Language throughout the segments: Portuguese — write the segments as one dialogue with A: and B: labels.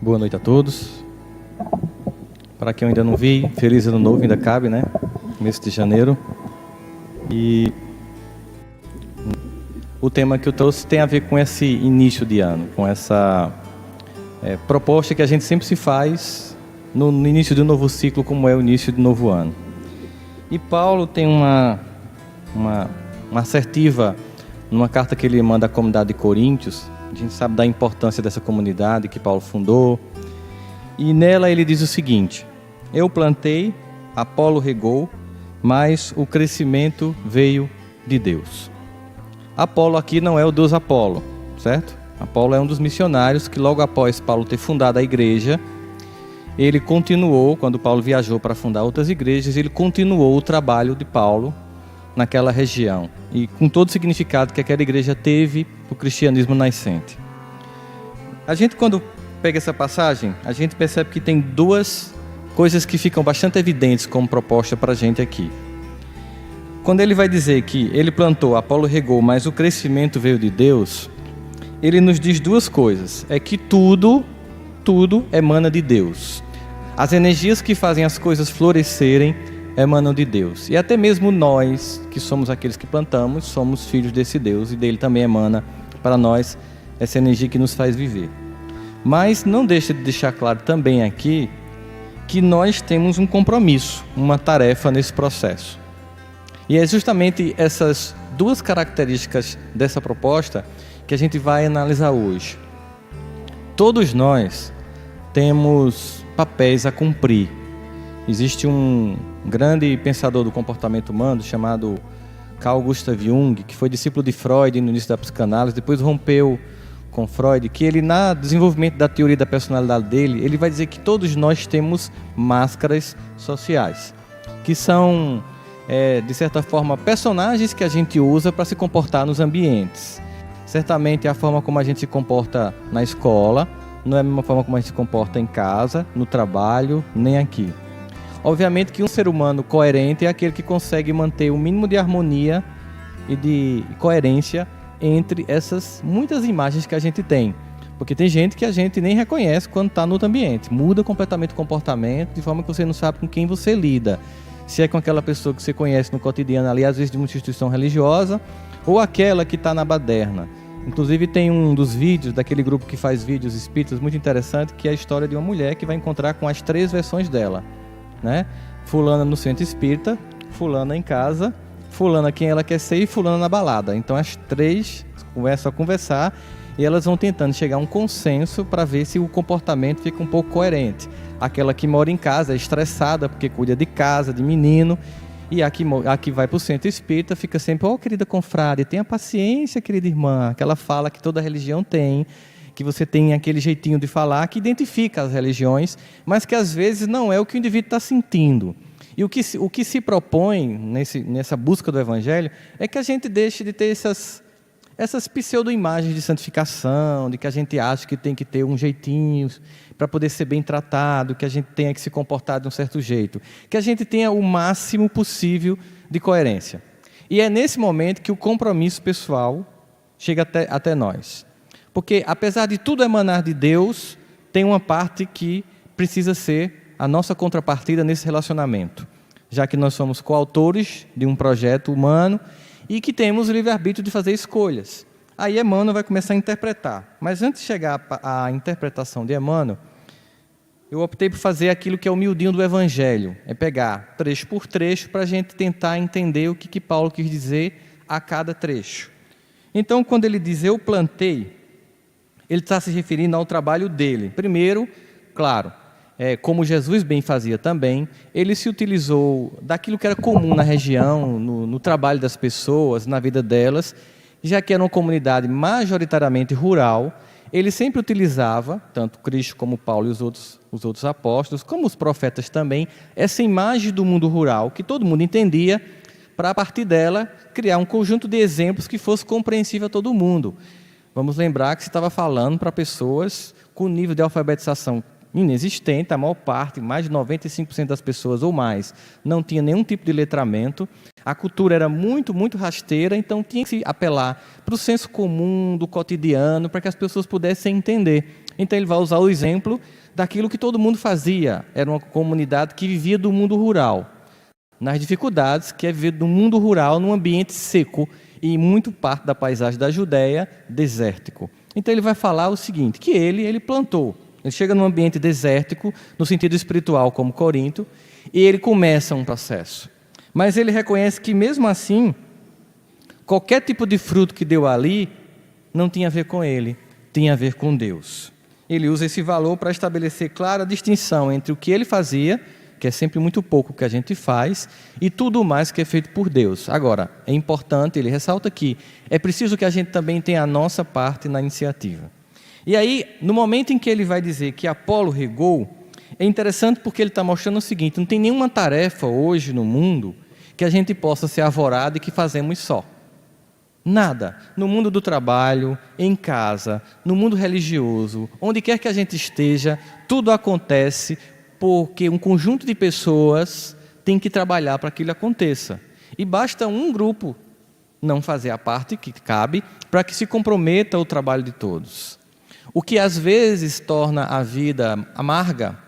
A: Boa noite a todos. Para quem eu ainda não vi, feliz ano novo, ainda cabe, né? Mês de janeiro. E o tema que eu trouxe tem a ver com esse início de ano, com essa proposta que a gente sempre se faz no início de um novo ciclo, como é o início de um novo ano. E Paulo tem uma assertiva numa carta que ele manda à comunidade de Coríntios. A gente sabe da importância dessa comunidade que Paulo fundou. E nela ele diz o seguinte: eu plantei, Apolo regou, mas o crescimento veio de Deus. Apolo aqui não é o deus Apolo, certo? Apolo é um dos missionários que logo após Paulo ter fundado a igreja, ele continuou, quando Paulo viajou para fundar outras igrejas, ele continuou o trabalho de Paulo naquela região, e com todo o significado que aquela igreja teve para o cristianismo nascente. A gente, quando pega essa passagem, a gente percebe que tem duas coisas que ficam bastante evidentes como proposta para a gente aqui. Quando ele vai dizer que ele plantou, Apolo regou, mas o crescimento veio de Deus, ele nos diz duas coisas: é que tudo emana de Deus. As energias que fazem as coisas florescerem emanam de Deus. E até mesmo nós, que somos aqueles que plantamos, somos filhos desse Deus, e dele também emana para nós essa energia que nos faz viver. Mas não deixa de deixar claro também aqui que nós temos um compromisso, uma tarefa nesse processo. E é justamente essas duas características dessa proposta que a gente vai analisar hoje. Todos nós temos papéis a cumprir. Existe um grande pensador do comportamento humano chamado Carl Gustav Jung, que foi discípulo de Freud no início da psicanálise, depois rompeu com Freud, que ele, no desenvolvimento da teoria da personalidade dele, ele vai dizer que todos nós temos máscaras sociais, que são, de certa forma, personagens que a gente usa para se comportar nos ambientes. Certamente a forma como a gente se comporta na escola não é a mesma forma como a gente se comporta em casa, no trabalho, nem aqui. Obviamente que um ser humano coerente é aquele que consegue manter o mínimo de harmonia e de coerência entre essas muitas imagens que a gente tem. Porque tem gente que a gente nem reconhece quando está no outro ambiente. Muda completamente o comportamento, de forma que você não sabe com quem você lida. Se é com aquela pessoa que você conhece no cotidiano ali, às vezes de uma instituição religiosa, ou aquela que está na baderna. Inclusive tem um dos vídeos daquele grupo que faz vídeos espíritas muito interessante, que é a história de uma mulher que vai encontrar com as 3 versões dela, né? Fulana no centro espírita, fulana em casa, fulana quem ela quer ser e fulana na balada. Então as 3 começam a conversar e elas vão tentando chegar a um consenso para ver se o comportamento fica um pouco coerente. Aquela que mora em casa é estressada porque cuida de casa, de menino, e a que vai para o centro espírita fica sempre: oh, querida confrade, tenha paciência, querida irmã. Aquela fala que toda religião tem, que você tem aquele jeitinho de falar que identifica as religiões, mas que às vezes não é o que o indivíduo está sentindo. E o que se propõe nessa busca do Evangelho é que a gente deixe de ter essas pseudo-imagens de santificação, de que a gente acha que tem que ter um jeitinho para poder ser bem tratado, que a gente tenha que se comportar de um certo jeito, que a gente tenha o máximo possível de coerência. E é nesse momento que o compromisso pessoal chega até nós. Porque, apesar de tudo emanar de Deus, tem uma parte que precisa ser a nossa contrapartida nesse relacionamento, já que nós somos coautores de um projeto humano e que temos o livre-arbítrio de fazer escolhas. Aí Emmanuel vai começar a interpretar. Mas antes de chegar à interpretação de Emmanuel, eu optei por fazer aquilo que é o miudinho do Evangelho, é pegar trecho por trecho para a gente tentar entender o que Paulo quis dizer a cada trecho. Então, quando ele diz eu plantei, ele está se referindo ao trabalho dele. Primeiro, claro, como Jesus bem fazia também, ele se utilizou daquilo que era comum na região, no trabalho das pessoas, na vida delas, já que era uma comunidade majoritariamente rural. Ele sempre utilizava, tanto Cristo como Paulo e os outros apóstolos, como os profetas também, essa imagem do mundo rural, que todo mundo entendia, para a partir dela criar um conjunto de exemplos que fosse compreensível a todo mundo. Vamos lembrar que se estava falando para pessoas com nível de alfabetização inexistente, a maior parte, mais de 95% das pessoas ou mais, não tinha nenhum tipo de letramento. A cultura era muito, muito rasteira, então tinha que se apelar para o senso comum do cotidiano, para que as pessoas pudessem entender. Então ele vai usar o exemplo daquilo que todo mundo fazia. Era uma comunidade que vivia do mundo rural, nas dificuldades que é viver do mundo rural num ambiente seco e muito parte da paisagem da Judéia desértico. Então ele vai falar o seguinte, que ele plantou. Ele chega num ambiente desértico, no sentido espiritual como Corinto, e ele começa um processo. Mas ele reconhece que mesmo assim, qualquer tipo de fruto que deu ali, não tinha a ver com ele, tinha a ver com Deus. Ele usa esse valor para estabelecer clara distinção entre o que ele fazia, que é sempre muito pouco o que a gente faz, e tudo mais que é feito por Deus. Agora, é importante, ele ressalta que é preciso que a gente também tenha a nossa parte na iniciativa. E aí, no momento em que ele vai dizer que Apolo regou, é interessante porque ele está mostrando o seguinte, não tem nenhuma tarefa hoje no mundo que a gente possa ser arvorado e que fazemos só. Nada. No mundo do trabalho, em casa, no mundo religioso, onde quer que a gente esteja, tudo acontece porque um conjunto de pessoas tem que trabalhar para que aquilo aconteça. E basta um grupo não fazer a parte que cabe para que se comprometa o trabalho de todos. O que às vezes torna a vida amarga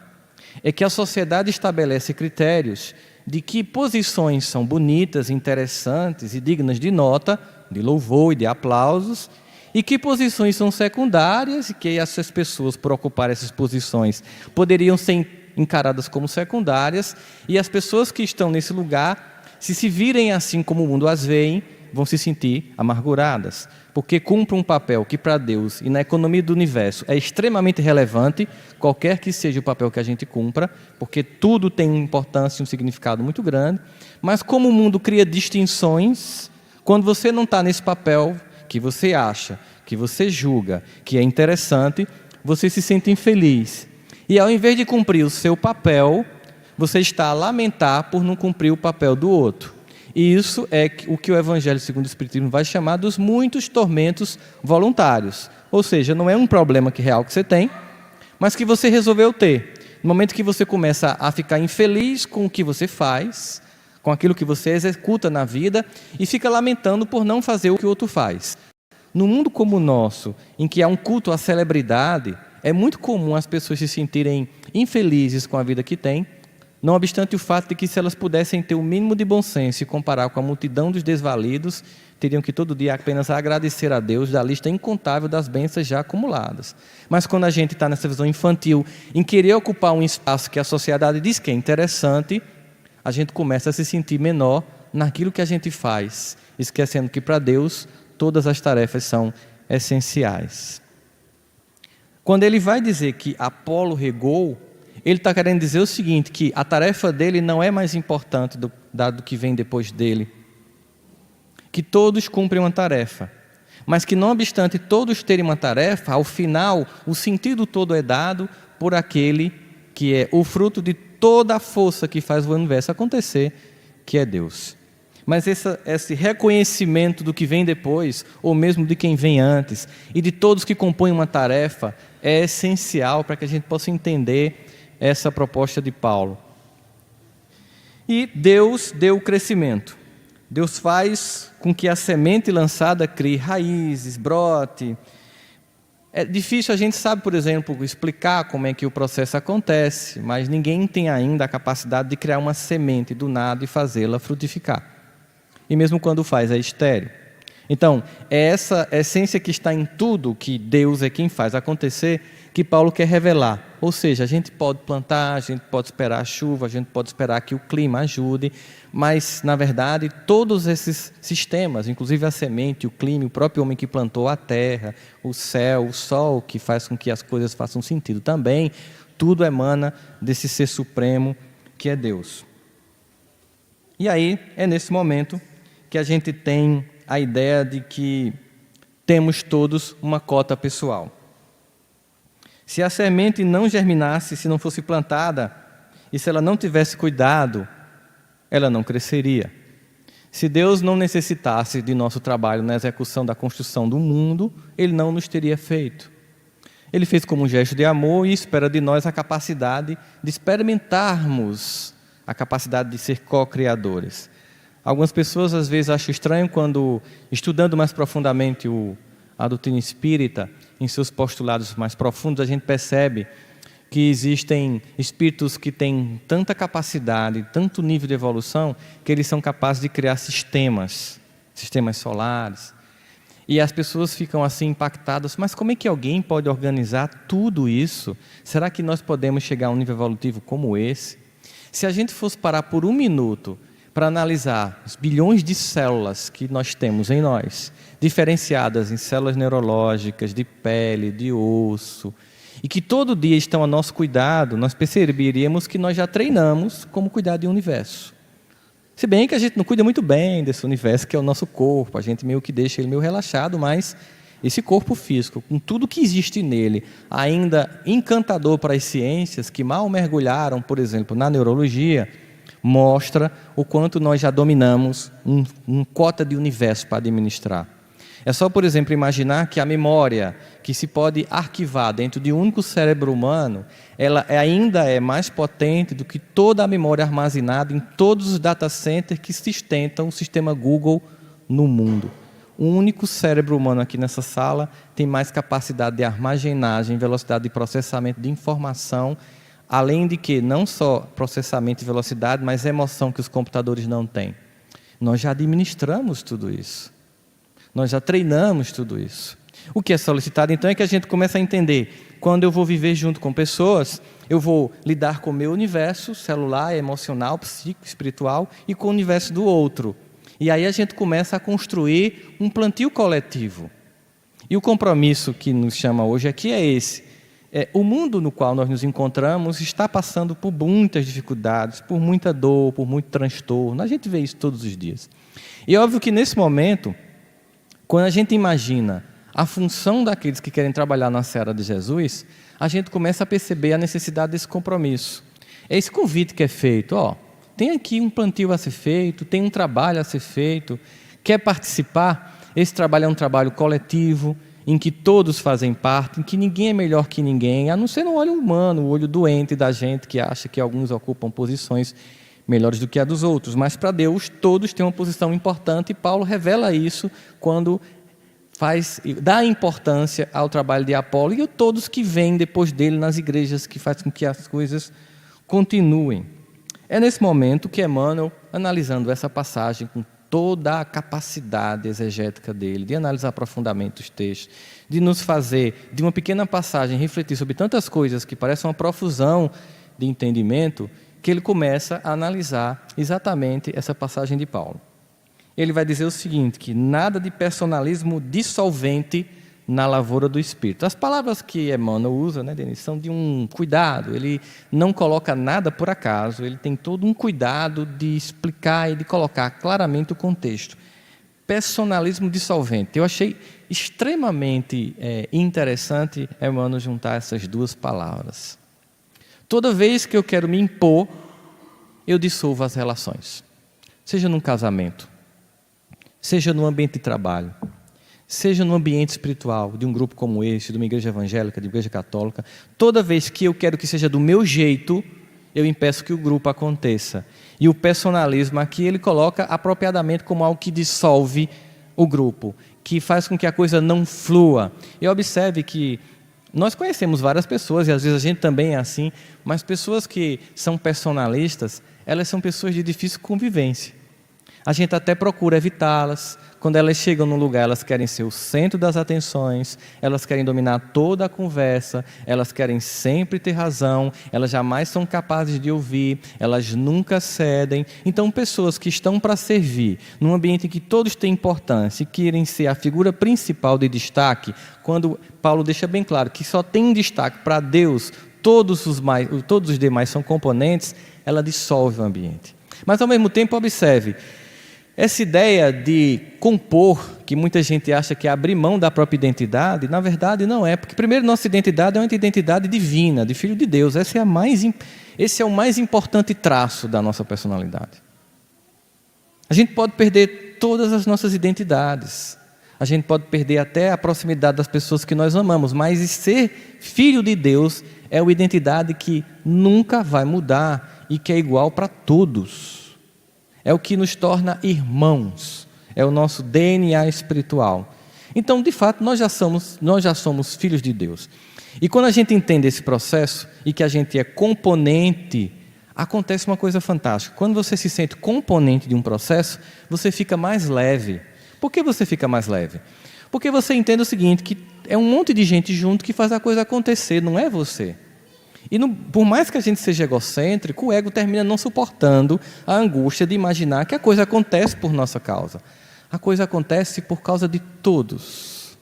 A: é que a sociedade estabelece critérios de que posições são bonitas, interessantes e dignas de nota, de louvor e de aplausos, e que posições são secundárias e que essas pessoas, por ocupar essas posições, poderiam ser encaradas como secundárias, e as pessoas que estão nesse lugar, se virem assim como o mundo as vê, vão se sentir amarguradas, porque cumprem um papel que para Deus e na economia do universo é extremamente relevante, qualquer que seja o papel que a gente cumpra, porque tudo tem uma importância e um significado muito grande, mas como o mundo cria distinções, quando você não está nesse papel que você acha, que você julga, que é interessante, você se sente infeliz. E ao invés de cumprir o seu papel, você está a lamentar por não cumprir o papel do outro. E isso é o que o Evangelho segundo o Espiritismo vai chamar dos muitos tormentos voluntários. Ou seja, não é um problema real que você tem, mas que você resolveu ter. No momento que você começa a ficar infeliz com o que você faz, com aquilo que você executa na vida, e fica lamentando por não fazer o que o outro faz. No mundo como o nosso, em que há um culto à celebridade, é muito comum as pessoas se sentirem infelizes com a vida que têm, não obstante o fato de que se elas pudessem ter o mínimo de bom senso e comparar com a multidão dos desvalidos, teriam que todo dia apenas agradecer a Deus da lista incontável das bênçãos já acumuladas. Mas quando a gente está nessa visão infantil, em querer ocupar um espaço que a sociedade diz que é interessante, a gente começa a se sentir menor naquilo que a gente faz, esquecendo que para Deus todas as tarefas são essenciais. Quando ele vai dizer que Apolo regou, ele está querendo dizer o seguinte, que a tarefa dele não é mais importante do que vem depois dele. Que todos cumprem uma tarefa, mas que não obstante todos terem uma tarefa, ao final o sentido todo é dado por aquele que é o fruto de toda a força que faz o universo acontecer, que é Deus. Mas esse reconhecimento do que vem depois, ou mesmo de quem vem antes, e de todos que compõem uma tarefa, é essencial para que a gente possa entender essa proposta de Paulo. E Deus deu o crescimento. Deus faz com que a semente lançada crie raízes, brote. É difícil, a gente sabe, por exemplo, explicar como é que o processo acontece, mas ninguém tem ainda a capacidade de criar uma semente do nada e fazê-la frutificar. E mesmo quando faz, é estéril. Então, é essa essência que está em tudo, que Deus é quem faz acontecer, que Paulo quer revelar. Ou seja, a gente pode plantar, a gente pode esperar a chuva, a gente pode esperar que o clima ajude, mas, na verdade, todos esses sistemas, inclusive a semente, o clima, o próprio homem que plantou a terra, o céu, o sol, que faz com que as coisas façam sentido também, tudo emana desse ser supremo que é Deus. E aí, é nesse momento que a gente tem a ideia de que temos todos uma cota pessoal. Se a semente não germinasse, se não fosse plantada, e se ela não tivesse cuidado, ela não cresceria. Se Deus não necessitasse de nosso trabalho na execução da construção do mundo, Ele não nos teria feito. Ele fez como um gesto de amor e espera de nós a capacidade de experimentarmos a capacidade de ser co-criadores. Algumas pessoas às vezes acham estranho quando, estudando mais profundamente a doutrina espírita, em seus postulados mais profundos, a gente percebe que existem espíritos que têm tanta capacidade, tanto nível de evolução, que eles são capazes de criar sistemas solares. E as pessoas ficam assim impactadas, mas como é que alguém pode organizar tudo isso? Será que nós podemos chegar a um nível evolutivo como esse? Se a gente fosse parar por um minuto para analisar os bilhões de células que nós temos em nós, diferenciadas em células neurológicas, de pele, de osso, e que todo dia estão a nosso cuidado, nós perceberíamos que nós já treinamos como cuidar de um universo. Se bem que a gente não cuida muito bem desse universo, que é o nosso corpo, a gente meio que deixa ele meio relaxado, mas esse corpo físico, com tudo que existe nele, ainda encantador para as ciências, que mal mergulharam, por exemplo, na neurologia, mostra o quanto nós já dominamos um cota de universo para administrar. É só, por exemplo, imaginar que a memória que se pode arquivar dentro de um único cérebro humano, ela ainda é mais potente do que toda a memória armazenada em todos os data centers que sustentam o sistema Google no mundo. Um único cérebro humano aqui nessa sala tem mais capacidade de armazenagem, velocidade de processamento de informação, além de que não só processamento e velocidade, mas emoção que os computadores não têm. Nós já administramos tudo isso. Nós já treinamos tudo isso. O que é solicitado, então, é que a gente comece a entender. Quando eu vou viver junto com pessoas, eu vou lidar com o meu universo celular, emocional, psíquico, espiritual e com o universo do outro. E aí a gente começa a construir um plantio coletivo. E o compromisso que nos chama hoje aqui é esse. O mundo no qual nós nos encontramos está passando por muitas dificuldades, por muita dor, por muito transtorno. A gente vê isso todos os dias. E é óbvio que nesse momento, quando a gente imagina a função daqueles que querem trabalhar na seara de Jesus, a gente começa a perceber a necessidade desse compromisso. É esse convite que é feito, tem aqui um plantio a ser feito, tem um trabalho a ser feito, quer participar? Esse trabalho é um trabalho coletivo, em que todos fazem parte, em que ninguém é melhor que ninguém, a não ser no olho humano, o olho doente da gente que acha que alguns ocupam posições melhores do que a dos outros, mas para Deus todos têm uma posição importante, e Paulo revela isso quando dá importância ao trabalho de Apolo e a todos que vêm depois dele nas igrejas, que faz com que as coisas continuem. É nesse momento que Emmanuel, analisando essa passagem com toda a capacidade exegética dele, de analisar profundamente os textos, de nos fazer, de uma pequena passagem, refletir sobre tantas coisas que parecem uma profusão de entendimento, que ele começa a analisar exatamente essa passagem de Paulo. Ele vai dizer o seguinte, que nada de personalismo dissolvente na lavoura do Espírito. As palavras que Emmanuel usa, Denis, são de um cuidado, ele não coloca nada por acaso, ele tem todo um cuidado de explicar e de colocar claramente o contexto. Personalismo dissolvente. Eu achei extremamente interessante Emmanuel juntar essas duas palavras. Toda vez que eu quero me impor, eu dissolvo as relações. Seja num casamento, seja no ambiente de trabalho, seja no ambiente espiritual, de um grupo como esse, de uma igreja evangélica, de uma igreja católica. Toda vez que eu quero que seja do meu jeito, eu impeço que o grupo aconteça. E o personalismo aqui, ele coloca apropriadamente como algo que dissolve o grupo, que faz com que a coisa não flua. E observe que nós conhecemos várias pessoas, e às vezes a gente também é assim, mas pessoas que são personalistas, elas são pessoas de difícil convivência. A gente até procura evitá-las. Quando elas chegam num lugar, elas querem ser o centro das atenções, elas querem dominar toda a conversa, elas querem sempre ter razão, elas jamais são capazes de ouvir, elas nunca cedem. Então, pessoas que estão para servir, num ambiente em que todos têm importância e querem ser a figura principal de destaque, quando Paulo deixa bem claro que só tem destaque para Deus, todos os demais são componentes, ela dissolve o ambiente. Mas, ao mesmo tempo, observe, essa ideia de compor, que muita gente acha que é abrir mão da própria identidade, na verdade não é, porque primeiro nossa identidade é uma identidade divina, de Filho de Deus. Esse é o mais importante traço da nossa personalidade. A gente pode perder todas as nossas identidades, a gente pode perder até a proximidade das pessoas que nós amamos, mas ser Filho de Deus é uma identidade que nunca vai mudar e que é igual para todos. É o que nos torna irmãos, é o nosso DNA espiritual. Então, de fato, nós já somos filhos de Deus. E quando a gente entende esse processo e que a gente é componente, acontece uma coisa fantástica. Quando você se sente componente de um processo, você fica mais leve. Por que você fica mais leve? Porque você entende o seguinte, que é um monte de gente junto que faz a coisa acontecer, não é você. E por mais que a gente seja egocêntrico, o ego termina não suportando a angústia de imaginar que a coisa acontece por nossa causa. A coisa acontece por causa de todos.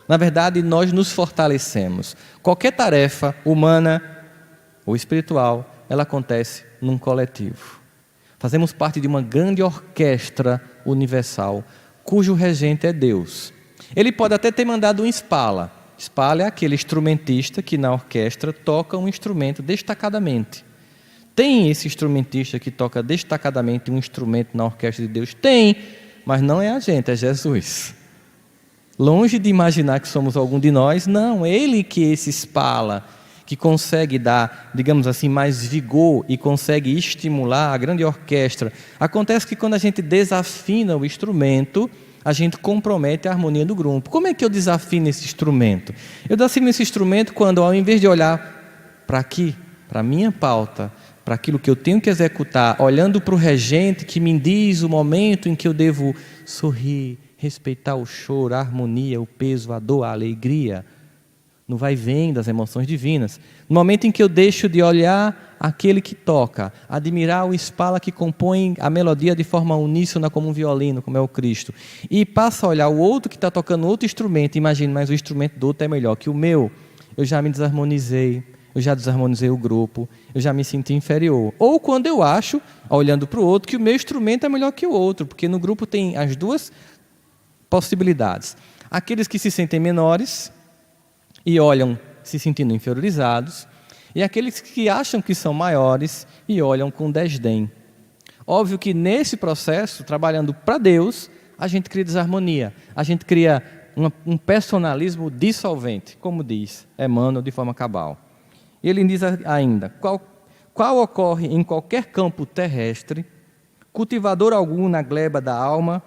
A: Na verdade, nós nos fortalecemos. Qualquer tarefa humana ou espiritual, ela acontece num coletivo. Fazemos parte de uma grande orquestra universal, cujo regente é Deus. Ele pode até ter mandado um espala. Espala é aquele instrumentista que na orquestra toca um instrumento destacadamente. Tem esse instrumentista que toca destacadamente um instrumento na orquestra de Deus? Tem, mas não é a gente, é Jesus. Longe de imaginar que somos algum de nós, não, é Ele que esse espala, que consegue dar, digamos assim, mais vigor e consegue estimular a grande orquestra. Acontece que quando a gente desafina o instrumento, a gente compromete a harmonia do grupo. Como é que eu desafino esse instrumento? Eu desafino esse instrumento quando, ao invés de olhar para aqui, para a minha pauta, para aquilo que eu tenho que executar, olhando para o regente que me diz o momento em que eu devo sorrir, respeitar o choro, a harmonia, o peso, a dor, a alegria, no vai e vem das emoções divinas. No momento em que eu deixo de olhar aquele que toca, admirar o espala que compõe a melodia de forma uníssona como um violino, como é o Cristo, e passo a olhar o outro que está tocando outro instrumento, imagino, mas o instrumento do outro é melhor que o meu, eu já me desarmonizei, eu já desarmonizei o grupo, eu já me senti inferior. Ou quando eu acho, olhando para o outro, que o meu instrumento é melhor que o outro, porque no grupo tem as duas possibilidades. Aqueles que se sentem menores e olham se sentindo inferiorizados, e aqueles que acham que são maiores e olham com desdém. Óbvio que nesse processo, trabalhando para Deus, a gente cria desarmonia, a gente cria um personalismo dissolvente, como diz Emmanuel de forma cabal. Ele diz ainda, qual ocorre em qualquer campo terrestre, cultivador algum na gleba da alma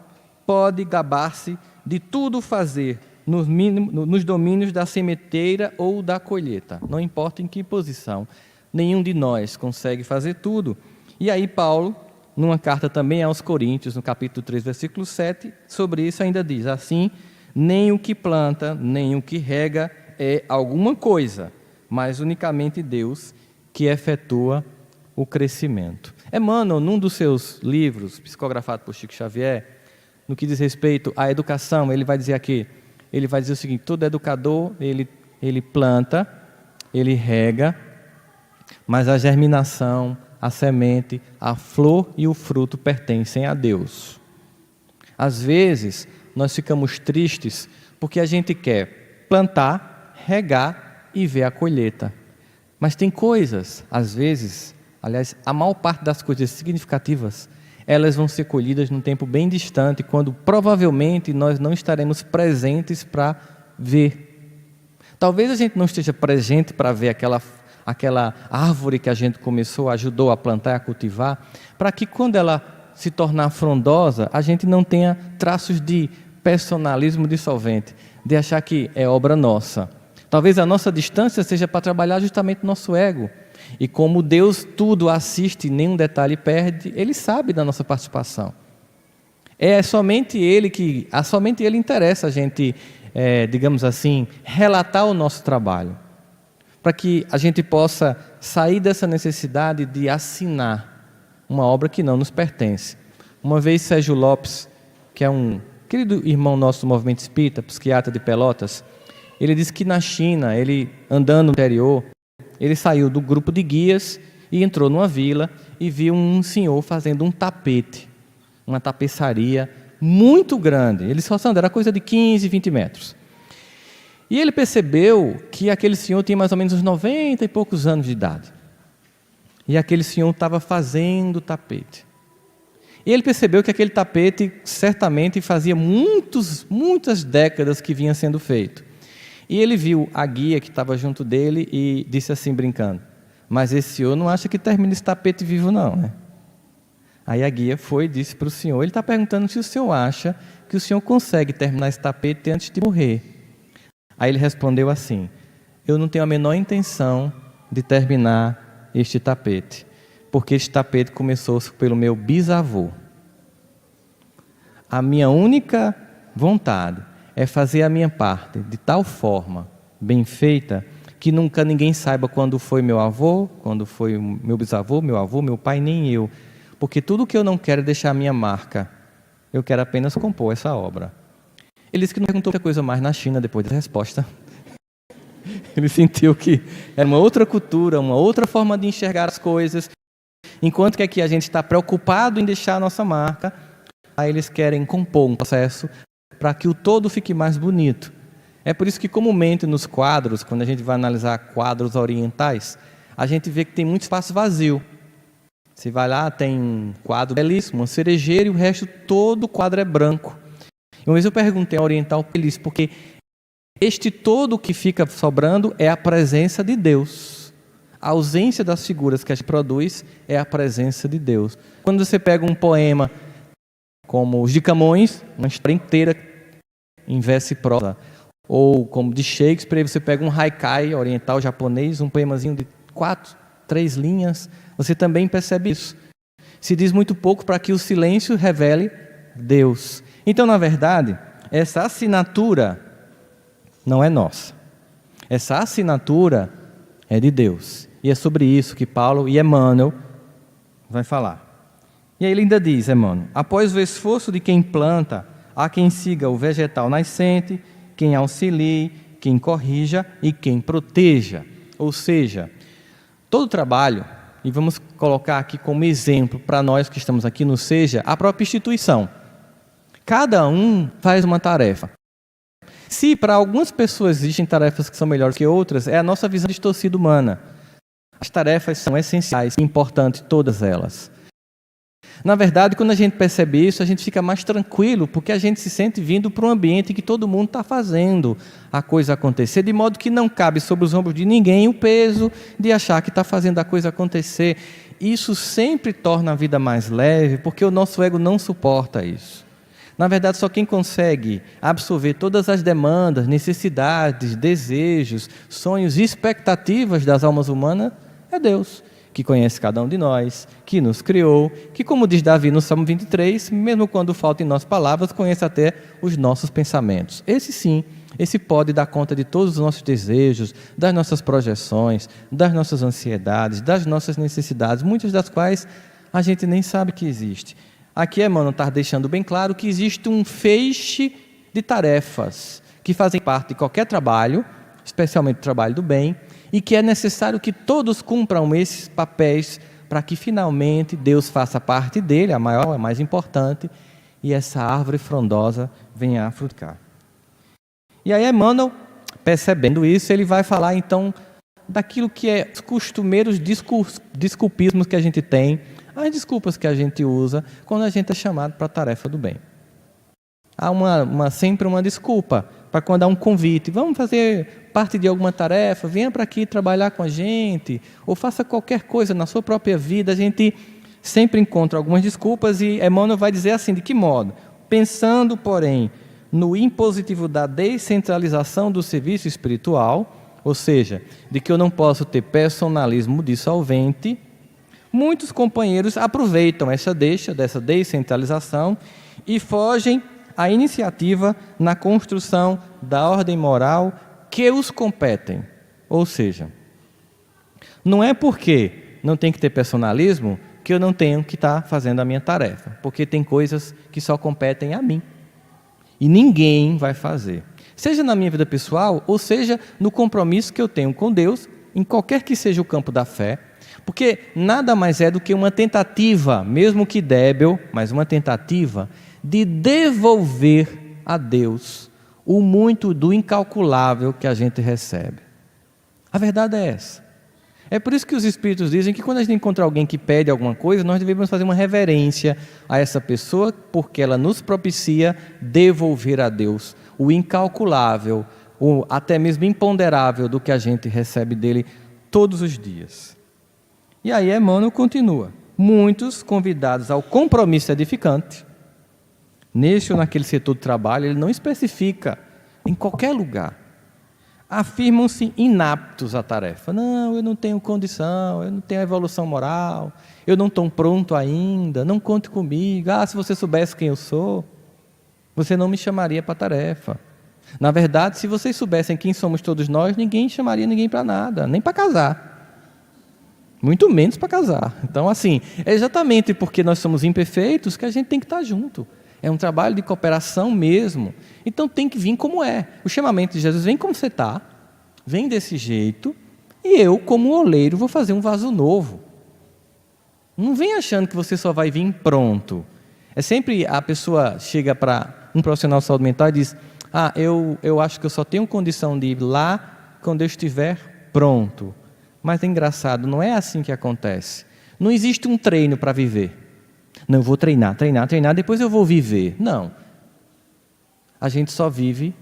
A: pode gabar-se de tudo fazer nos domínios da sementeira ou da colheita. Não importa em que posição, nenhum de nós consegue fazer tudo. E aí Paulo, numa carta também aos Coríntios, no capítulo 3, versículo 7, sobre isso ainda diz, assim, nem o que planta, nem o que rega é alguma coisa, mas unicamente Deus que efetua o crescimento. Emmanuel, num dos seus livros, psicografado por Chico Xavier, no que diz respeito à educação, ele vai dizer aqui, ele vai dizer o seguinte, todo educador, ele planta, ele rega, mas a germinação, a semente, a flor e o fruto pertencem a Deus. Às vezes, nós ficamos tristes porque a gente quer plantar, regar e ver a colheita. Mas tem coisas, às vezes, aliás, a maior parte das coisas significativas, elas vão ser colhidas num tempo bem distante, quando provavelmente nós não estaremos presentes para ver. Talvez a gente não esteja presente para ver aquela árvore que a gente ajudou a plantar e a cultivar, para que quando ela se tornar frondosa, a gente não tenha traços de personalismo dissolvente, de achar que é obra nossa. Talvez a nossa distância seja para trabalhar justamente o nosso ego. E como Deus tudo assiste, nenhum detalhe perde, Ele sabe da nossa participação. Somente Ele interessa a gente, digamos assim, relatar o nosso trabalho, para que a gente possa sair dessa necessidade de assinar uma obra que não nos pertence. Uma vez Sérgio Lopes, que é um querido irmão nosso do movimento espírita, psiquiatra de Pelotas, ele disse que na China, ele andando no interior, ele saiu do grupo de guias e entrou numa vila e viu um senhor fazendo um tapete, uma tapeçaria muito grande. Ele só era coisa de 15, 20 metros. E ele percebeu que aquele senhor tinha mais ou menos uns 90 e poucos anos de idade. E aquele senhor estava fazendo tapete. E ele percebeu que aquele tapete certamente fazia muitas décadas que vinha sendo feito. E ele viu a guia que estava junto dele e disse assim, brincando, mas esse senhor não acha que termina esse tapete vivo não, né? Aí a guia foi e disse para o senhor, ele está perguntando se o senhor acha que o senhor consegue terminar esse tapete antes de morrer. Aí ele respondeu assim, eu não tenho a menor intenção de terminar este tapete, porque este tapete começou pelo meu bisavô. A minha única vontade é fazer a minha parte de tal forma, bem feita, que nunca ninguém saiba quando foi meu avô, quando foi meu bisavô, meu avô, meu pai, nem eu. Porque tudo que eu não quero é deixar a minha marca. Eu quero apenas compor essa obra. Ele disse que não perguntou muita coisa mais na China depois da resposta. Ele sentiu que era uma outra cultura, uma outra forma de enxergar as coisas. Enquanto que aqui a gente está preocupado em deixar a nossa marca, aí eles querem compor um processo para que o todo fique mais bonito. É por isso que comumente nos quadros, quando a gente vai analisar quadros orientais, a gente vê que tem muito espaço vazio. Você vai lá, tem um quadro belíssimo, uma cerejeira, e o resto todo o quadro é branco. E uma vez eu perguntei ao oriental feliz, porque este todo que fica sobrando é a presença de Deus. A ausência das figuras que a gente produz é a presença de Deus. Quando você pega um poema como os de Camões, uma história inteira em verso e prosa, ou como de Shakespeare, você pega um haikai oriental japonês, um poemazinho de 4, 3 linhas, você também percebe isso. Se diz muito pouco para que o silêncio revele Deus. Então, na verdade, essa assinatura não é nossa. Essa assinatura é de Deus. E é sobre isso que Paulo e Emmanuel vai falar. E aí ele ainda diz, Emmanuel, após o esforço de quem planta, há quem siga o vegetal nascente, quem auxilie, quem corrija e quem proteja. Ou seja, todo trabalho, e vamos colocar aqui como exemplo para nós que estamos aqui no SEJA, a própria instituição. Cada um faz uma tarefa. Se para algumas pessoas existem tarefas que são melhores que outras, é a nossa visão distorcida humana. As tarefas são essenciais, importantes, todas elas. Na verdade, quando a gente percebe isso, a gente fica mais tranquilo, porque a gente se sente vindo para um ambiente que todo mundo está fazendo a coisa acontecer, de modo que não cabe sobre os ombros de ninguém o peso de achar que está fazendo a coisa acontecer. Isso sempre torna a vida mais leve, porque o nosso ego não suporta isso. Na verdade, só quem consegue absorver todas as demandas, necessidades, desejos, sonhos e expectativas das almas humanas é Deus, que conhece cada um de nós, que nos criou, que, como diz Davi no Salmo 23, mesmo quando faltam em nós palavras, conhece até os nossos pensamentos. Esse sim, esse pode dar conta de todos os nossos desejos, das nossas projeções, das nossas ansiedades, das nossas necessidades, muitas das quais a gente nem sabe que existe. Aqui Emmanuel está deixando bem claro que existe um feixe de tarefas que fazem parte de qualquer trabalho, especialmente o trabalho do bem, e que é necessário que todos cumpram esses papéis para que finalmente Deus faça parte dele, a maior, a mais importante, e essa árvore frondosa venha a frutificar. E aí Emmanuel, percebendo isso, ele vai falar então daquilo que é os costumeiros desculpismos que a gente tem, as desculpas que a gente usa quando a gente é chamado para a tarefa do bem. Há sempre uma desculpa para quando há um convite, vamos fazer parte de alguma tarefa, venha para aqui trabalhar com a gente, ou faça qualquer coisa na sua própria vida, a gente sempre encontra algumas desculpas e Emmanuel vai dizer assim, de que modo? Pensando, porém, no impositivo da descentralização do serviço espiritual, ou seja, de que eu não posso ter personalismo dissolvente, muitos companheiros aproveitam essa deixa, dessa descentralização e fogem à iniciativa na construção da ordem moral que os competem. Ou seja, não é porque não tem que ter personalismo que eu não tenho que estar fazendo a minha tarefa, porque tem coisas que só competem a mim e ninguém vai fazer. Seja na minha vida pessoal, ou seja no compromisso que eu tenho com Deus, em qualquer que seja o campo da fé, porque nada mais é do que uma tentativa, mesmo que débil, mas uma tentativa de devolver a Deus o muito do incalculável que a gente recebe. A verdade é essa. É por isso que os Espíritos dizem que quando a gente encontra alguém que pede alguma coisa, nós devemos fazer uma reverência a essa pessoa, porque ela nos propicia devolver a Deus o incalculável, o até mesmo imponderável do que a gente recebe dele todos os dias. E aí Emmanuel continua. muitos convidados ao compromisso edificante, neste ou naquele setor de trabalho, ele não especifica, em qualquer lugar, afirmam-se inaptos à tarefa. Não, eu não tenho condição, eu não tenho evolução moral, eu não estou pronto ainda, não conte comigo. Se você soubesse quem eu sou, você não me chamaria para a tarefa. Na verdade, se vocês soubessem quem somos todos nós, ninguém chamaria ninguém para nada, nem para casar. Muito menos para casar. Então, assim, é exatamente porque nós somos imperfeitos que a gente tem que estar junto. É um trabalho de cooperação mesmo. Então tem que vir como é. O chamamento de Jesus, vem como você está, vem desse jeito, e eu, como oleiro, vou fazer um vaso novo. Não vem achando que você só vai vir pronto. É sempre a pessoa chega para um profissional de saúde mental e diz: eu acho que eu só tenho condição de ir lá quando eu estiver pronto. Mas é engraçado, não é assim que acontece. Não existe um treino para viver. Não, eu vou treinar, depois eu vou viver. Não. A gente só vive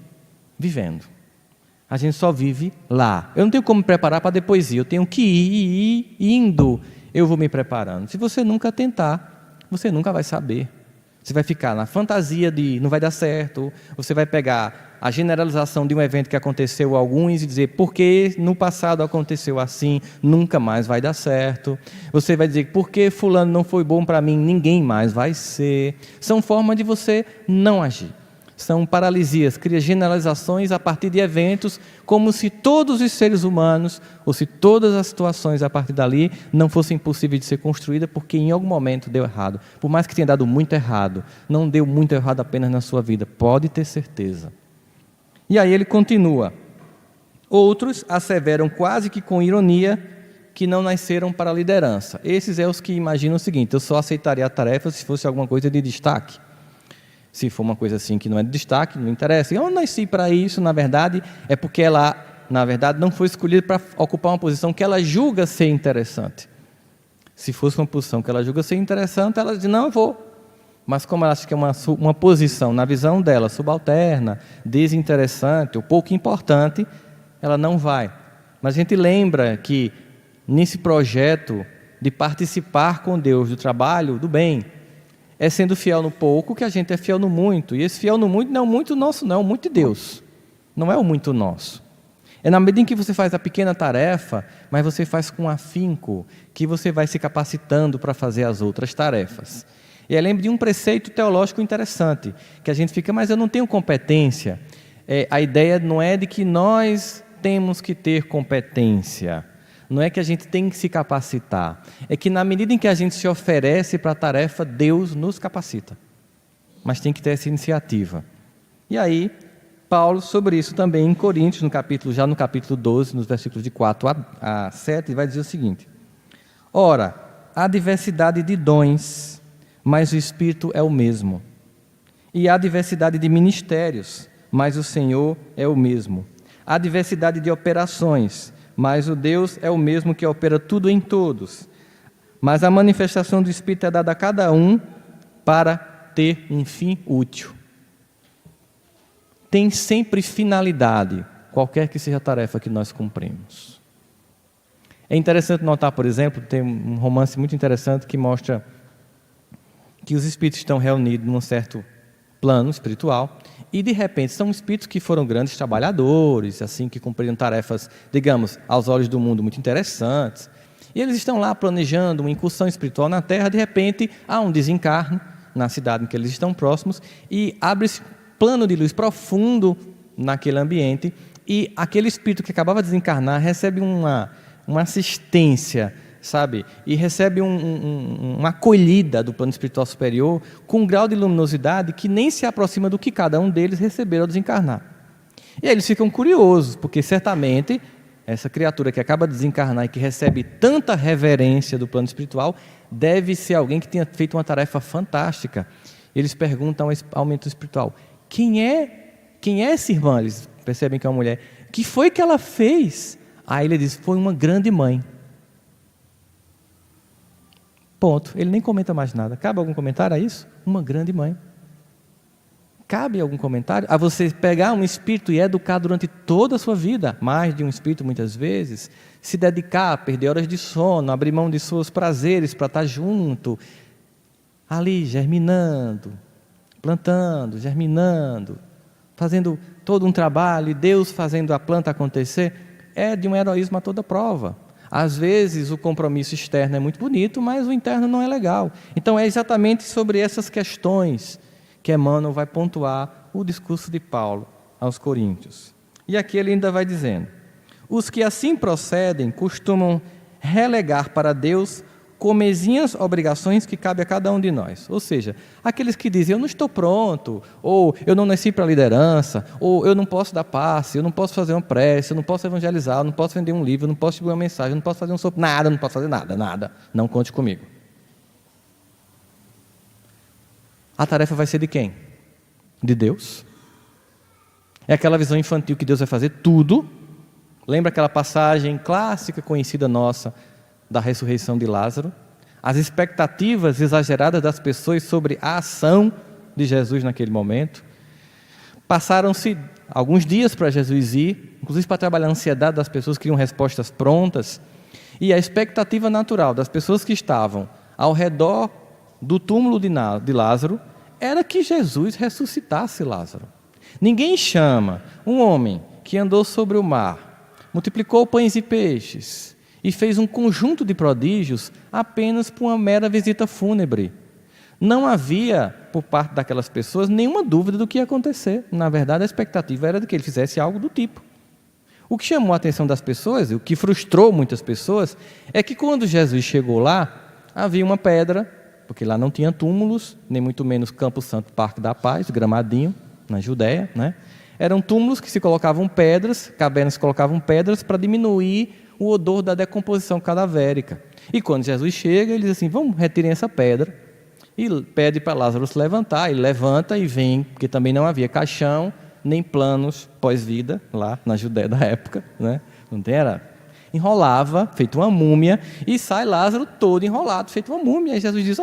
A: vivendo. A gente só vive lá. Eu não tenho como me preparar para depois ir. Eu tenho que ir, indo, eu vou me preparando. Se você nunca tentar, você nunca vai saber. Você vai ficar na fantasia de não vai dar certo. Você vai pegar a generalização de um evento que aconteceu a alguns e dizer porque no passado aconteceu assim, nunca mais vai dar certo. Você vai dizer porque fulano não foi bom para mim, ninguém mais vai ser. São formas de você não agir. São paralisias, cria generalizações a partir de eventos, como se todos os seres humanos, ou se todas as situações a partir dali não fossem possíveis de ser construídas, porque em algum momento deu errado. Por mais que tenha dado muito errado, não deu muito errado apenas na sua vida, pode ter certeza. E aí ele continua. Outros asseveram quase que com ironia que não nasceram para a liderança. Esses é os que imaginam o seguinte: eu só aceitaria a tarefa se fosse alguma coisa de destaque. Se for uma coisa assim que não é de destaque, não interessa. Eu nasci para isso, na verdade, é porque ela, na verdade, não foi escolhida para ocupar uma posição que ela julga ser interessante. Se fosse uma posição que ela julga ser interessante, ela diz, não, eu vou. Mas como ela acha que é uma posição, na visão dela, subalterna, desinteressante, ou pouco importante, ela não vai. Mas a gente lembra que, nesse projeto de participar com Deus do trabalho, do bem, é sendo fiel no pouco que a gente é fiel no muito. E esse fiel no muito não é o muito nosso, não, é o muito de Deus. Não é o muito nosso. É na medida em que você faz a pequena tarefa, mas você faz com afinco, que você vai se capacitando para fazer as outras tarefas. E eu lembro de um preceito teológico interessante, que a gente fica, mas eu não tenho competência. A ideia não é de que nós temos que ter competência. Não é que a gente tem que se capacitar, é que na medida em que a gente se oferece para a tarefa, Deus nos capacita. Mas tem que ter essa iniciativa. E aí, Paulo, sobre isso também em Coríntios, já no capítulo 12, nos versículos de 4 a 7, vai dizer o seguinte: ora, há diversidade de dons, mas o Espírito é o mesmo. E há diversidade de ministérios, mas o Senhor é o mesmo. Há diversidade de operações, mas o Deus é o mesmo que opera tudo em todos. Mas a manifestação do Espírito é dada a cada um para ter um fim útil. Tem sempre finalidade, qualquer que seja a tarefa que nós cumprimos. É interessante notar, por exemplo, tem um romance muito interessante que mostra que os espíritos estão reunidos num certo plano espiritual, e de repente são espíritos que foram grandes trabalhadores, assim, que cumpriram tarefas, digamos, aos olhos do mundo muito interessantes, e eles estão lá planejando uma incursão espiritual na Terra. De repente há um desencarne na cidade em que eles estão próximos, e abre-se um plano de luz profundo naquele ambiente, e aquele espírito que acabava de desencarnar recebe uma assistência, sabe? E recebe uma acolhida do plano espiritual superior com um grau de luminosidade que nem se aproxima do que cada um deles receberam ao desencarnar. E aí eles ficam curiosos, porque certamente essa criatura que acaba de desencarnar e que recebe tanta reverência do plano espiritual deve ser alguém que tenha feito uma tarefa fantástica. Eles perguntam ao mentor espiritual: quem é essa irmã? Eles percebem que é uma mulher. O que foi que ela fez? Aí ele diz: foi uma grande mãe. Ponto. Ele nem comenta mais nada. Cabe algum comentário a isso? Uma grande mãe. Cabe algum comentário? A você pegar um espírito e educar durante toda a sua vida, mais de um espírito muitas vezes, se dedicar, perder horas de sono, abrir mão de seus prazeres para estar junto, ali germinando, plantando, germinando, fazendo todo um trabalho, e Deus fazendo a planta acontecer, é de um heroísmo a toda prova. Às vezes o compromisso externo é muito bonito, mas o interno não é legal. Então é exatamente sobre essas questões que Emmanuel vai pontuar o discurso de Paulo aos Coríntios. E aqui ele ainda vai dizendo: os que assim procedem costumam relegar para Deus comezinhas obrigações que cabe a cada um de nós. Ou seja, aqueles que dizem, eu não estou pronto, ou eu não nasci para a liderança, ou eu não posso dar passe, eu não posso fazer uma prece, eu não posso evangelizar, eu não posso vender um livro, eu não posso distribuir uma mensagem, eu não posso fazer um sopro, nada, eu não posso fazer nada, não conte comigo. A tarefa vai ser de quem? De Deus. É aquela visão infantil que Deus vai fazer tudo. Lembra aquela passagem clássica, conhecida nossa, da ressurreição de Lázaro? As expectativas exageradas das pessoas sobre a ação de Jesus naquele momento. Passaram-se alguns dias para Jesus ir, inclusive para trabalhar a ansiedade das pessoas que queriam respostas prontas, e a expectativa natural das pessoas que estavam ao redor do túmulo de Lázaro era que Jesus ressuscitasse Lázaro. Ninguém chama um homem que andou sobre o mar, multiplicou pães e peixes e fez um conjunto de prodígios apenas por uma mera visita fúnebre. Não havia, por parte daquelas pessoas, nenhuma dúvida do que ia acontecer. Na verdade, a expectativa era de que ele fizesse algo do tipo. O que chamou a atenção das pessoas, e o que frustrou muitas pessoas, é que quando Jesus chegou lá, havia uma pedra, porque lá não tinha túmulos, nem muito menos Campo Santo, Parque da Paz, Gramadinho, na Judéia, né? Eram túmulos que se colocavam pedras, cavernas que colocavam pedras para diminuir o odor da decomposição cadavérica. E quando Jesus chega, ele diz assim, vamos, retirem essa pedra, e pede para Lázaro se levantar, ele levanta e vem, porque também não havia caixão, nem planos pós-vida, lá na Judéia da época, né? Não tem, era... enrolava, feito uma múmia, e sai Lázaro todo enrolado, feito uma múmia. Aí Jesus diz,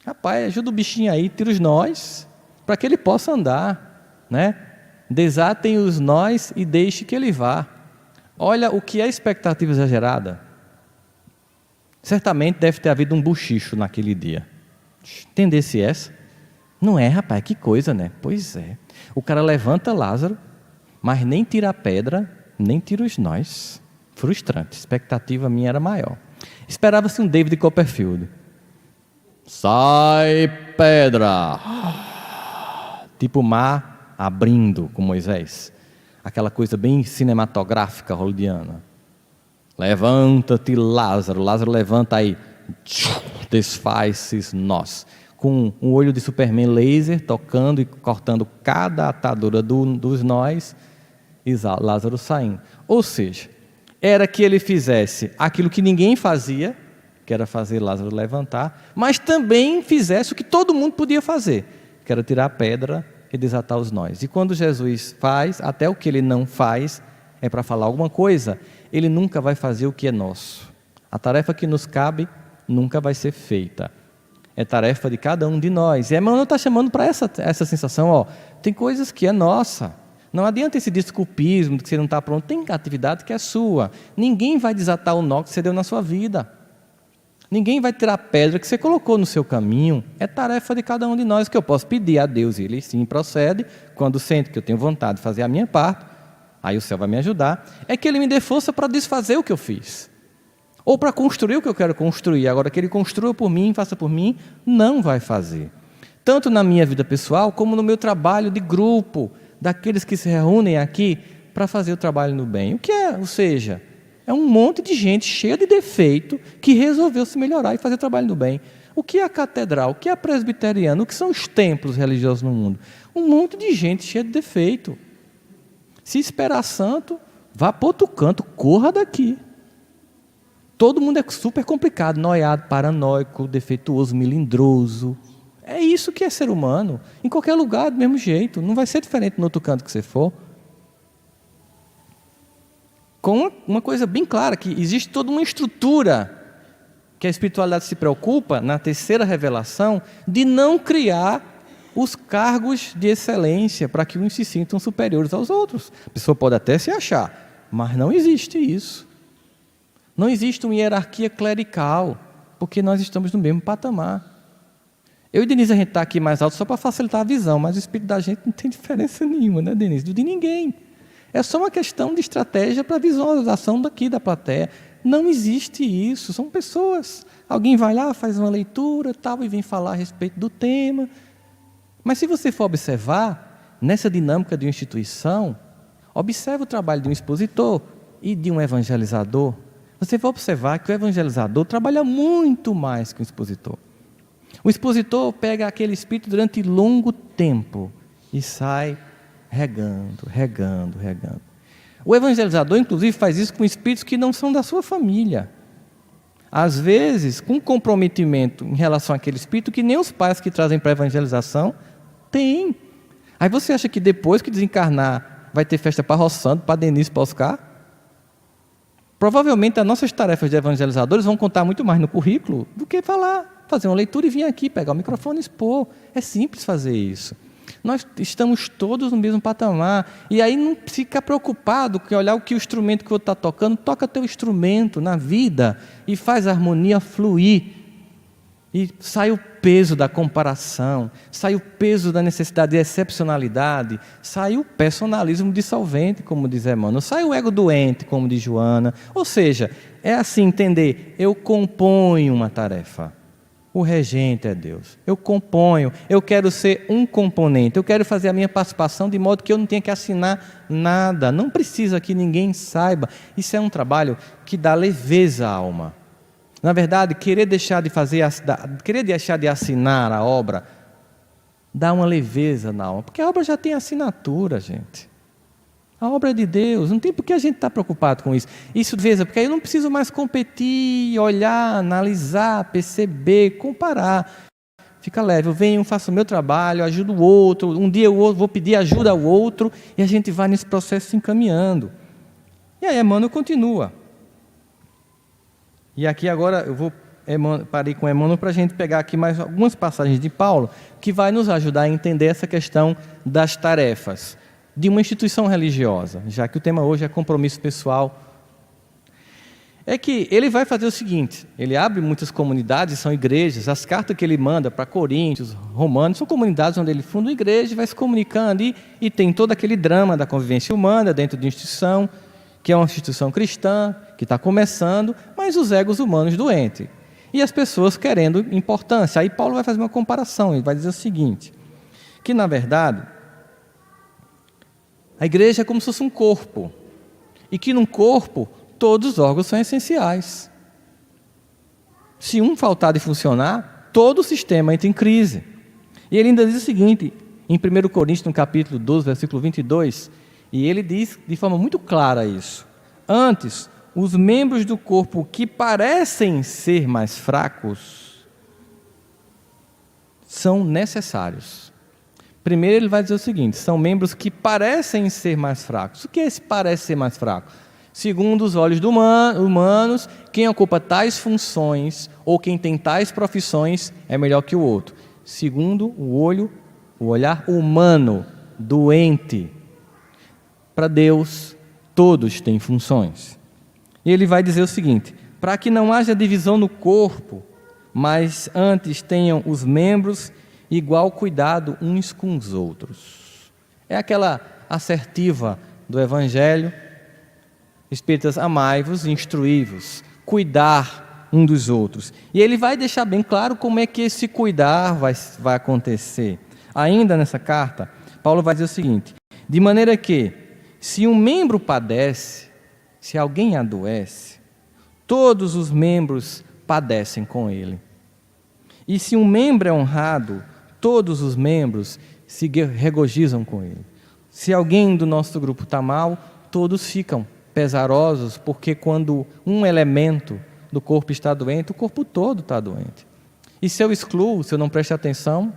A: rapaz, ajuda o bichinho aí, tira os nós, para que ele possa andar, né? Desatem os nós e deixe que ele vá. Olha o que é expectativa exagerada. Certamente deve ter havido um bochicho naquele dia. Entendesse essa? Não é, rapaz, que coisa, né? Pois é. O cara levanta Lázaro, mas nem tira a pedra, nem tira os nós. Frustrante. A expectativa minha era maior. Esperava-se um David Copperfield. Sai, pedra! Tipo mar abrindo com Moisés. Aquela coisa bem cinematográfica hollywoodiana. Levanta-te, Lázaro. Lázaro levanta aí. Desfaz-se nós. Com um olho de Superman laser, tocando e cortando cada atadura dos nós. E Lázaro saindo. Ou seja, era que ele fizesse aquilo que ninguém fazia, que era fazer Lázaro levantar, mas também fizesse o que todo mundo podia fazer, que era tirar a pedra e desatar os nós. E quando Jesus faz, até o que ele não faz, é para falar alguma coisa, ele nunca vai fazer o que é nosso. A tarefa que nos cabe nunca vai ser feita. É tarefa de cada um de nós. E Emmanuel está chamando para essa sensação, tem coisas que é nossa. Não adianta esse desculpismo de que você não está pronto. Tem atividade que é sua. Ninguém vai desatar o nó que você deu na sua vida. Ninguém vai tirar a pedra que você colocou no seu caminho. É tarefa de cada um de nós, que eu posso pedir a Deus. E Ele sim procede, quando sente que eu tenho vontade de fazer a minha parte, aí o céu vai me ajudar, é que Ele me dê força para desfazer o que eu fiz. Ou para construir o que eu quero construir. Agora, que Ele construa por mim, faça por mim, não vai fazer. Tanto na minha vida pessoal, como no meu trabalho de grupo, daqueles que se reúnem aqui para fazer o trabalho no bem. O que é? Ou seja, é um monte de gente cheia de defeito que resolveu se melhorar e fazer o trabalho no bem. O que é a catedral? O que é a presbiteriana? O que são os templos religiosos no mundo? Um monte de gente cheia de defeito. Se esperar santo, vá para outro canto, corra daqui. Todo mundo é super complicado, noiado, paranoico, defeituoso, melindroso. É isso que é ser humano. Em qualquer lugar, do mesmo jeito. Não vai ser diferente no outro canto que você for. Com uma coisa bem clara, que existe toda uma estrutura que a espiritualidade se preocupa, na terceira revelação, de não criar os cargos de excelência para que uns se sintam superiores aos outros. A pessoa pode até se achar, mas não existe isso. Não existe uma hierarquia clerical, porque nós estamos no mesmo patamar. Eu e Denise, a gente está aqui mais alto só para facilitar a visão, mas o espírito da gente não tem diferença nenhuma, né, Denise? Do de ninguém. É só uma questão de estratégia para visualização daqui da plateia. Não existe isso, são pessoas. Alguém vai lá, faz uma leitura tal, e vem falar a respeito do tema. Mas se você for observar, nessa dinâmica de uma instituição, observe o trabalho de um expositor e de um evangelizador. Você vai observar que o evangelizador trabalha muito mais que o expositor. O expositor pega aquele espírito durante longo tempo e sai regando. O evangelizador, inclusive, faz isso com espíritos que não são da sua família. Às vezes, com comprometimento em relação àquele espírito que nem os pais que trazem para a evangelização têm. Aí você acha que depois que desencarnar vai ter festa para Rossandro, para Denise, para Oscar? Provavelmente as nossas tarefas de evangelizadores vão contar muito mais no currículo do que fazer uma leitura e vir aqui, pegar o microfone e expor. É simples fazer isso. Nós estamos todos no mesmo patamar. E aí não fica preocupado com olhar o que o instrumento que o outro está tocando. Toca teu instrumento na vida e faz a harmonia fluir. E sai o peso da comparação, sai o peso da necessidade de excepcionalidade, sai o personalismo dissolvente, como diz Emmanuel, sai o ego doente, como diz Joana. Ou seja, é assim entender, eu componho uma tarefa. O regente é Deus. Eu componho, eu quero ser um componente, eu quero fazer a minha participação de modo que eu não tenha que assinar nada, não precisa que ninguém saiba. Isso é um trabalho que dá leveza à alma. Na verdade, querer deixar de assinar a obra dá uma leveza na alma, porque a obra já tem assinatura, gente. A obra é de Deus, não tem por que a gente estar preocupado com isso. Isso, leveza, porque aí eu não preciso mais competir, olhar, analisar, perceber, comparar. Fica leve, eu venho, faço o meu trabalho, ajudo o outro, um dia eu vou pedir ajuda ao outro, e a gente vai nesse processo se encaminhando. E aí Emmanuel continua. E aqui agora parei com Emmanuel para a gente pegar aqui mais algumas passagens de Paulo, que vai nos ajudar a entender essa questão das tarefas de uma instituição religiosa, já que o tema hoje é compromisso pessoal. É que ele vai fazer o seguinte, ele abre muitas comunidades, são igrejas, as cartas que ele manda para Coríntios, Romanos, são comunidades onde ele funda uma igreja e vai se comunicando, e tem todo aquele drama da convivência humana dentro de uma instituição, que é uma instituição cristã, que está começando, mas os egos humanos doentes. E as pessoas querendo importância. Aí Paulo vai fazer uma comparação, ele vai dizer o seguinte, que na verdade, a igreja é como se fosse um corpo, e que num corpo, todos os órgãos são essenciais. Se um faltar de funcionar, todo o sistema entra em crise. E ele ainda diz o seguinte, em 1 Coríntios, no capítulo 12, versículo 22, e ele diz de forma muito clara isso. Antes, os membros do corpo que parecem ser mais fracos são necessários. Primeiro ele vai dizer o seguinte, são membros que parecem ser mais fracos. O que é esse parece ser mais fraco? Segundo os olhos humanos, quem ocupa tais funções ou quem tem tais profissões é melhor que o outro. Segundo o olhar humano, doente. Para Deus, todos têm funções. E ele vai dizer o seguinte, para que não haja divisão no corpo, mas antes tenham os membros igual cuidado uns com os outros. É aquela assertiva do Evangelho, espíritas, amai-vos e instruí-vos, cuidar um dos outros. E ele vai deixar bem claro como é que esse cuidar vai acontecer. Ainda nessa carta, Paulo vai dizer o seguinte, de maneira que, se um membro padece, se alguém adoece, todos os membros padecem com ele. E se um membro é honrado, todos os membros se regozijam com ele. Se alguém do nosso grupo está mal, todos ficam pesarosos, porque quando um elemento do corpo está doente, o corpo todo está doente. E se eu excluo, se eu não presto atenção,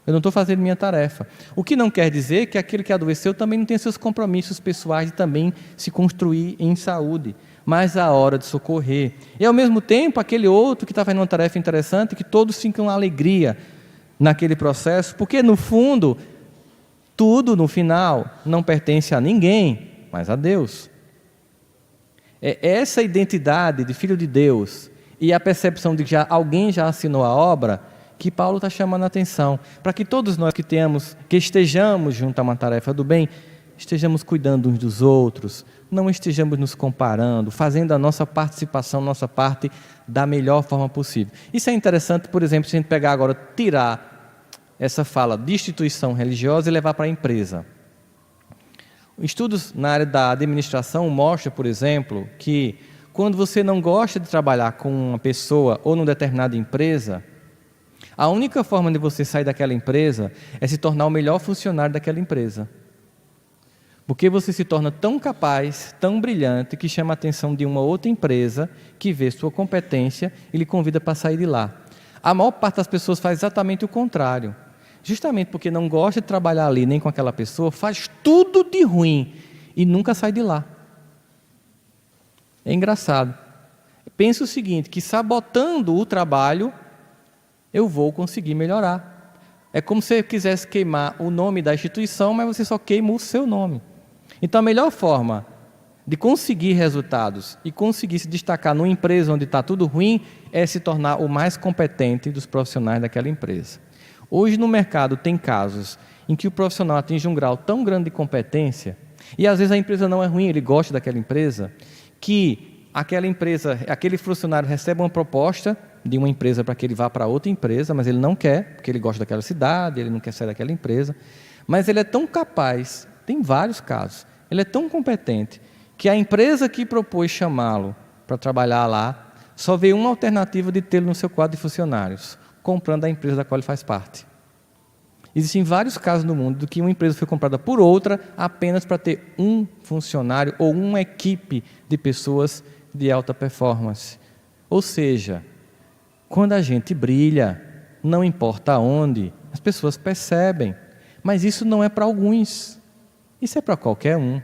A: eu não estou fazendo minha tarefa. O que não quer dizer que aquele que adoeceu também não tem seus compromissos pessoais de também se construir em saúde, mas a hora de socorrer. E ao mesmo tempo, aquele outro que está fazendo uma tarefa interessante, que todos ficam em alegria, naquele processo, porque no fundo, tudo no final não pertence a ninguém, mas a Deus. É essa identidade de filho de Deus e a percepção de que alguém já assinou a obra que Paulo está chamando a atenção, para que todos nós que estejamos junto a uma tarefa do bem, estejamos cuidando uns dos outros, não estejamos nos comparando, fazendo a nossa participação, nossa parte da melhor forma possível. Isso é interessante, por exemplo, se a gente pegar agora, tirar essa fala de instituição religiosa e levar para a empresa. Estudos na área da administração mostram, por exemplo, que quando você não gosta de trabalhar com uma pessoa ou numa determinada empresa, a única forma de você sair daquela empresa é se tornar o melhor funcionário daquela empresa. Porque você se torna tão capaz, tão brilhante, que chama a atenção de uma outra empresa que vê sua competência e lhe convida para sair de lá. A maior parte das pessoas faz exatamente o contrário. Justamente porque não gosta de trabalhar ali nem com aquela pessoa, faz tudo de ruim e nunca sai de lá. É engraçado. Pensa o seguinte, que sabotando o trabalho, eu vou conseguir melhorar. É como se você quisesse queimar o nome da instituição, mas você só queima o seu nome. Então, a melhor forma de conseguir resultados e conseguir se destacar numa empresa onde está tudo ruim é se tornar o mais competente dos profissionais daquela empresa. Hoje, no mercado, tem casos em que o profissional atinge um grau tão grande de competência, e às vezes a empresa não é ruim, ele gosta daquela empresa, que aquele funcionário recebe uma proposta de uma empresa para que ele vá para outra empresa, mas ele não quer, porque ele gosta daquela cidade, ele não quer sair daquela empresa, mas ele é tão capaz, tem vários casos, ele é tão competente, que a empresa que propôs chamá-lo para trabalhar lá, só vê uma alternativa de tê-lo no seu quadro de funcionários, comprando a empresa da qual ele faz parte. Existem vários casos no mundo de que uma empresa foi comprada por outra apenas para ter um funcionário ou uma equipe de pessoas de alta performance. Ou seja, quando a gente brilha, não importa onde, as pessoas percebem. Mas isso não é para alguns, isso é para qualquer um.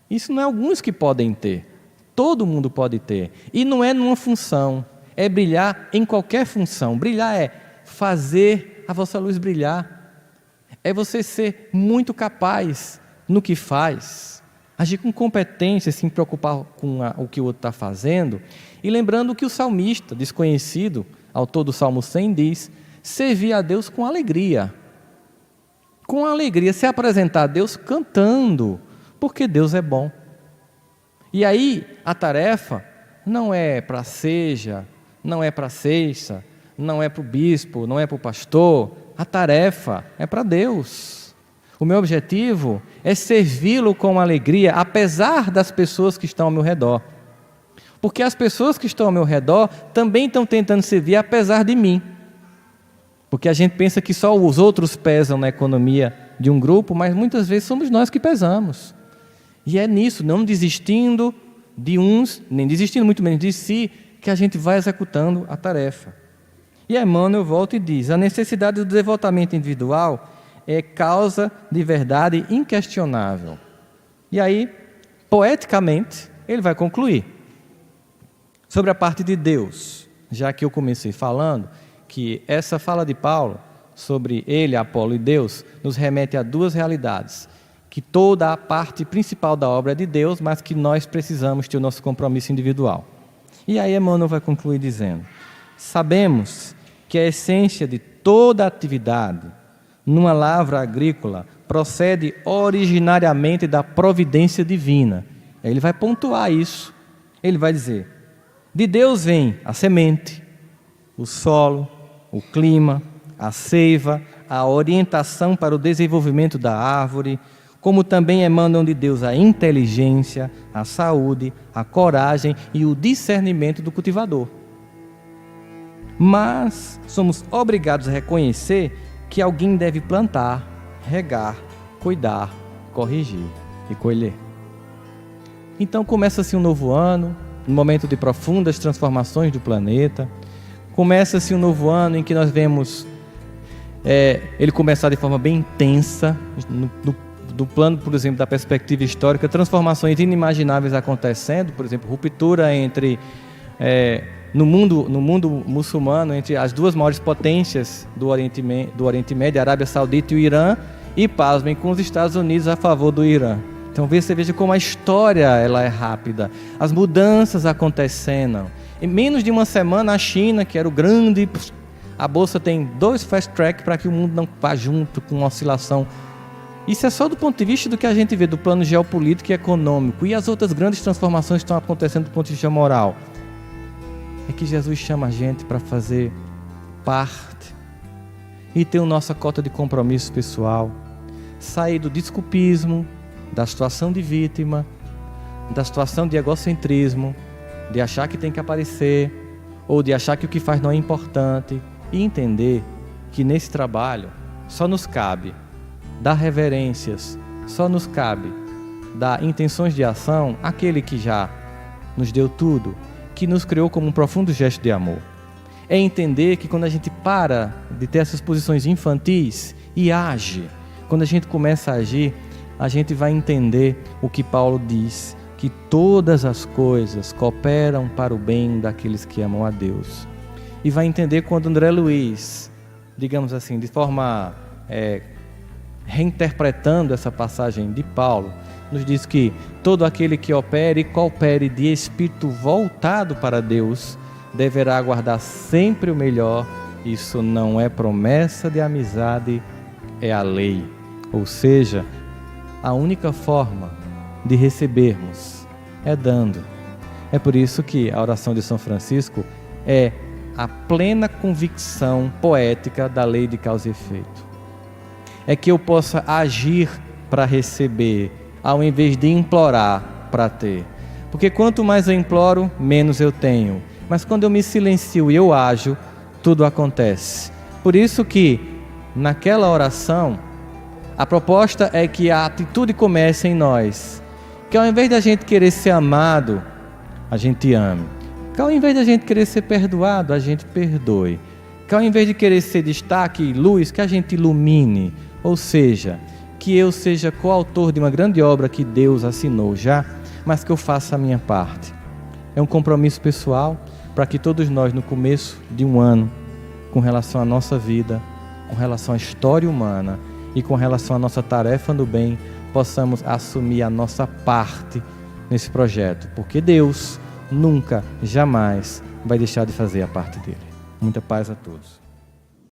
A: Isso não é alguns que podem ter, todo mundo pode ter. E não é numa função, é brilhar em qualquer função. Brilhar é fazer a vossa luz brilhar. É você ser muito capaz no que faz, agir com competência, se preocupar com o que o outro está fazendo. E lembrando que o salmista, desconhecido, autor do Salmo 100, diz: servir a Deus com alegria. Com alegria, se apresentar a Deus cantando, porque Deus é bom. E aí, a tarefa não é para a seja, não é para a sexta, não é para o bispo, não é para o pastor. A tarefa é para Deus. O meu objetivo é servi-lo com alegria, apesar das pessoas que estão ao meu redor. Porque as pessoas que estão ao meu redor também estão tentando servir apesar de mim. Porque a gente pensa que só os outros pesam na economia de um grupo, mas muitas vezes somos nós que pesamos. E é nisso, não desistindo de uns, nem desistindo muito menos de si, que a gente vai executando a tarefa. E Emmanuel volta e diz: a necessidade do devotamento individual é causa de verdade inquestionável. E aí, poeticamente, ele vai concluir sobre a parte de Deus, já que eu comecei falando que essa fala de Paulo sobre ele, Apolo e Deus nos remete a duas realidades, que toda a parte principal da obra é de Deus, mas que nós precisamos ter o nosso compromisso individual. E aí Emmanuel vai concluir dizendo: sabemos que a essência de toda atividade numa lavra agrícola procede originariamente da providência divina. Aí ele vai pontuar isso. Ele vai dizer: de Deus vem a semente, o solo, o clima, a seiva, a orientação para o desenvolvimento da árvore, como também emanam de Deus a inteligência, a saúde, a coragem e o discernimento do cultivador. Mas somos obrigados a reconhecer que alguém deve plantar, regar, cuidar, corrigir e colher. Então começa-se um novo ano, um momento de profundas transformações do planeta. Começa-se um novo ano em que nós vemos ele começar de forma bem intensa, do plano, por exemplo, da perspectiva histórica, transformações inimagináveis acontecendo, por exemplo, ruptura entre no mundo muçulmano, entre as duas maiores potências do Oriente Médio, a Arábia Saudita e o Irã, e pasmem, com os Estados Unidos a favor do Irã. Então você veja como a história ela é rápida, as mudanças acontecendo. Em menos de uma semana, a China, que era o grande... A Bolsa tem 2 fast track para que o mundo não vá junto com uma oscilação. Isso é só do ponto de vista do que a gente vê do plano geopolítico e econômico. E as outras grandes transformações que estão acontecendo do ponto de vista moral. É que Jesus chama a gente para fazer parte e ter a nossa cota de compromisso pessoal. Sair do desculpismo, da situação de vítima, da situação de egocentrismo, de achar que tem que aparecer, ou de achar que o que faz não é importante, e entender que nesse trabalho só nos cabe dar reverências, só nos cabe dar intenções de ação àquele que já nos deu tudo, que nos criou como um profundo gesto de amor. É entender que quando a gente para de ter essas posições infantis e age, quando a gente começa a agir, a gente vai entender o que Paulo diz, que todas as coisas cooperam para o bem daqueles que amam a Deus. E vai entender quando André Luiz, digamos assim, de forma reinterpretando essa passagem de Paulo, nos diz que todo aquele que opere e coopere de espírito voltado para Deus, deverá aguardar sempre o melhor. Isso não é promessa de amizade, é a lei. Ou seja, a única forma de recebermos é dando. É por isso que a oração de São Francisco é a plena convicção poética da lei de causa e efeito. É que eu possa agir para receber, ao invés de implorar para ter. Porque quanto mais eu imploro, menos eu tenho. Mas quando eu me silencio e eu ajo, tudo acontece. Por isso que, naquela oração, a proposta é que a atitude comece em nós. Que ao invés da gente querer ser amado, a gente ame. Que ao invés da gente querer ser perdoado, a gente perdoe. Que ao invés de querer ser destaque e luz, que a gente ilumine. Ou seja, que eu seja coautor de uma grande obra que Deus assinou já, mas que eu faça a minha parte. É um compromisso pessoal para que todos nós, no começo de um ano, com relação à nossa vida, com relação à história humana e com relação à nossa tarefa no bem, possamos assumir a nossa parte nesse projeto, porque Deus nunca, jamais vai deixar de fazer a parte dele. Muita paz a todos.